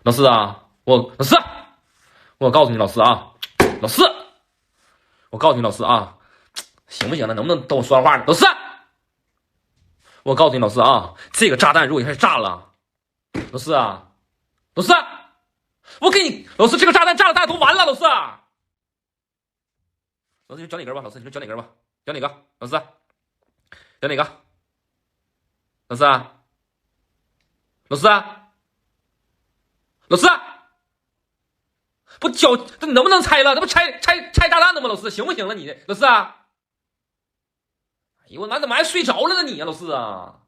老师啊，老师，我告诉你老师啊，老师，我告诉你老师啊，行不行了？能不能等我说完话呢？老师，我告诉你老师啊，这个炸弹如果一下炸了，老师啊，老师，我给你，老师这个炸弹炸了，大家都完了，老师。老师就讲哪根吧，老师你说讲哪根吧，讲哪个？老师，讲哪个？老师，老师，老师，不教，这能不能拆了？这不拆炸弹的吗？老师，行不行了你？老师，哎呦我妈，怎么还睡着了呢你呀，老师啊？